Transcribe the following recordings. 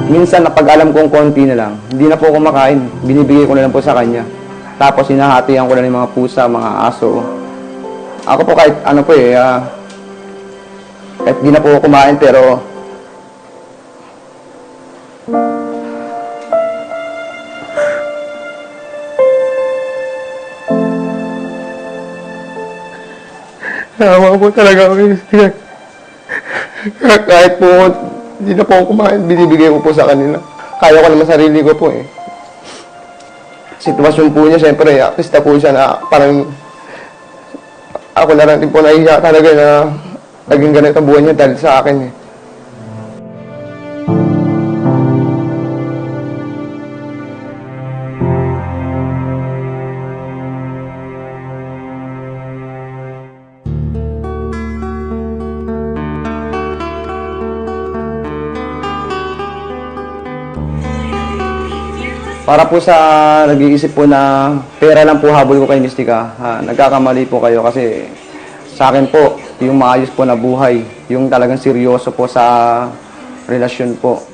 Minsan, napag alam kong konti na lang, hindi na po ako makain. Binibigay ko na lang po sa kanya. Tapos, hinahatihan ko na ng mga pusa, mga aso. Ako po kahit ano po kahit di na po ako kumain, pero nawa po talaga ako. Kahit po hindi na po ako kumain, binibigay ko po sa kanila. Kaya ko naman sarili ko po eh. Sitwasyon po niya, siyempre, artista po siya na parang ako na lang din po nahihiya talaga na naging ganito ang buhay niya dahil sa akin eh. Para po sa nag-iisip po na pera lang po habol ko kay Mystica, nagkakamali po kayo kasi sa akin po, yung maayos po na buhay, yung talagang seryoso po sa relasyon po.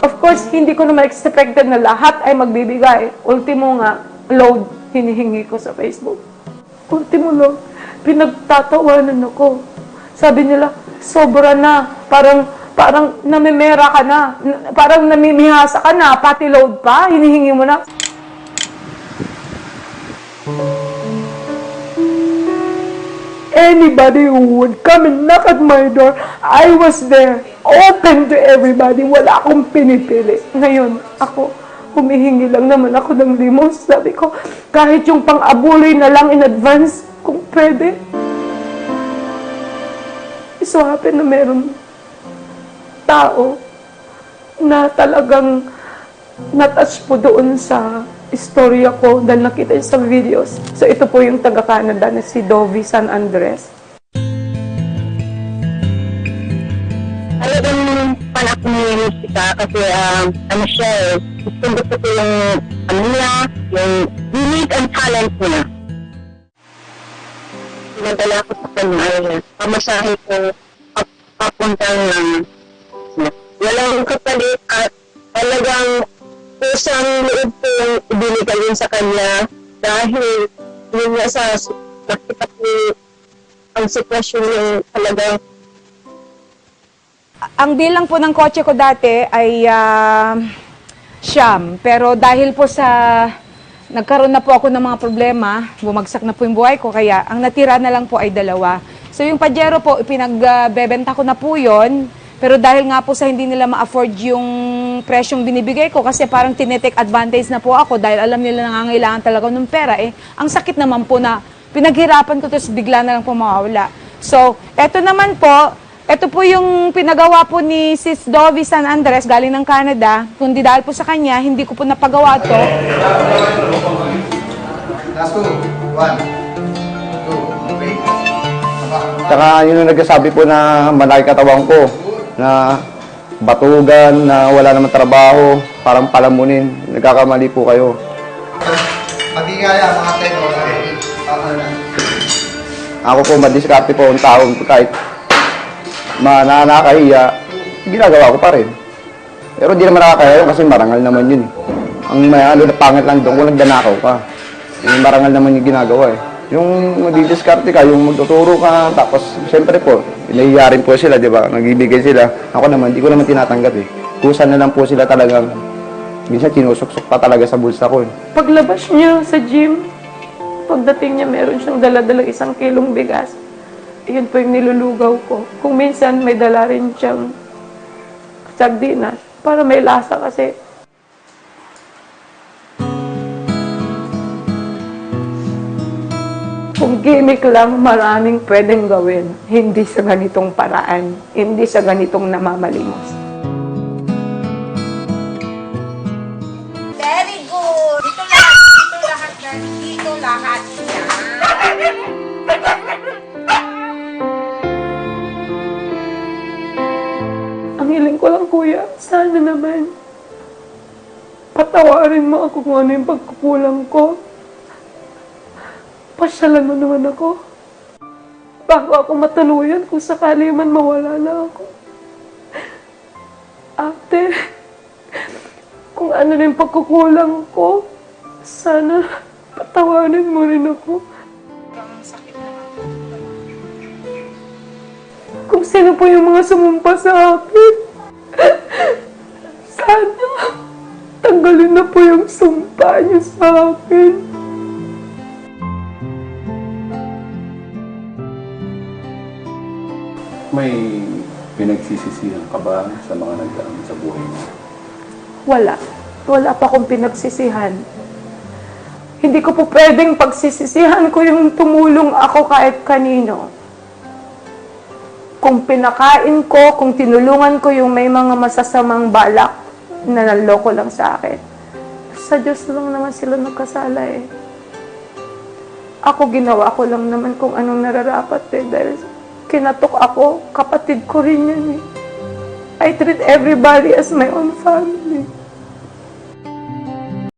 Of course, hindi ko na ma-expected na lahat ay magbibigay. Ultimo nga, load, hinihingi ko sa Facebook. Ultimo load, pinagtatawanan ako. Sabi nila, sobra na. Parang namimera ka na. Parang namimihasa ka na. Pati load pa, hinihingi mo na. Anybody who would come and knock at my door, I was there, open to everybody, wala akong pinipili. Ngayon, ako, humihingi lang naman ako ng limos. Sabi ko, kahit yung pang-abuloy na lang in advance, kung pwede. So happen na meron tao na talagang natouch po doon sa istorya ko dahil nakita sa videos. So ito po yung taga-Canada na si Dovie San Andres. Talagang panak ni Mystica kasi ano siya eh, gusto ko yung ano niya, yung unique and talent niya. Pinadala ko sa kanya ay pamasahe ko papuntang walang kapalit at talagang kusang loob ko yung ibinigay yun sa kanya dahil yun nga sa nakita ko ang sitwasyon yung talagang. Ang bilang po ng kotse ko dati ay siyam. Pero dahil po sa nagkaroon na po ako ng mga problema, bumagsak na po yung buhay ko, kaya ang natira na lang po ay 2. So yung Pajero po, ipinagbebenta ko na po yun. Pero dahil nga po sa hindi nila ma-afford yung presyong binibigay ko, kasi parang tinetake advantage na po ako dahil alam nila nangangailangan talaga ng pera, ang sakit naman po na pinaghirapan ko tapos bigla na lang po mawawala. So, eto naman po, ito po yung pinagawa po ni Sis Dovie San Andres, galing ng Canada. Kundi dahil po sa kanya, hindi ko po napagawa to. Last 2, 1, 2, okay. Tsaka yun ang nagsasabi po na malaki katawan ko, na batugan, na wala naman trabaho, parang palamunin. Nagkakamali po kayo. Magigaya, mga teno, Ako po, madiskarte po ang taon ko kahit nakakahiya, ginagawa ko pa rin. Pero di naman nakakahiya yun kasi marangal naman yun. Ang ano na pangit lang doon kung nagdanakaw ka. Yung marangal naman yung ginagawa eh. Yung magdidiskarte ka, yung magtuturo ka, tapos siyempre po, inahiya rin po sila, di ba? Nagbibigay sila. Ako naman, di ko naman tinatanggap eh. Kusa na lang po sila talagang, minsan sinusuksok pa talaga sa bulsa ko eh. Paglabas niya sa gym, pagdating niya meron siyang dala-dalang 1 kilong bigas. Yun po yung nilulugaw ko. Kung minsan may dala rin siyang sardinas, Para may lasa kasi. Kung gimmick lang, maraming pwedeng gawin. Hindi sa ganitong paraan. Hindi sa ganitong namamalimos. Very good. Dito lahat yan. Dito lahat yan. Ang hiling ko lang, kuya, sana naman patawarin mo ako kung ano yung pagkukulang ko. Pasyalan mo naman ako. Bago ako matuluyan kung sakali man mawala na ako. Ate, kung ano na yung pagkukulang ko, sana patawarin mo rin ako. Kung sino po yung mga sumumpa sa akin, sana tanggalin na po yung sumpa niyo sa akin. May pinagsisisihan ka ba sa mga nagdaan sa buhay mo? Wala. Wala pa akong pinagsisihan. Hindi ko po pwedeng pagsisisihan ko yung tumulong ako kahit kanino. Kung pinakain ko, kung tinulungan ko yung may mga masasamang balak na naloko lang sa akin. Sa Diyos lang naman sila nagkasala eh. Ako ginawa ko lang naman kung anong nararapat eh. Dahil kinatok ako, kapatid ko rin yan eh. I treat everybody as my own family.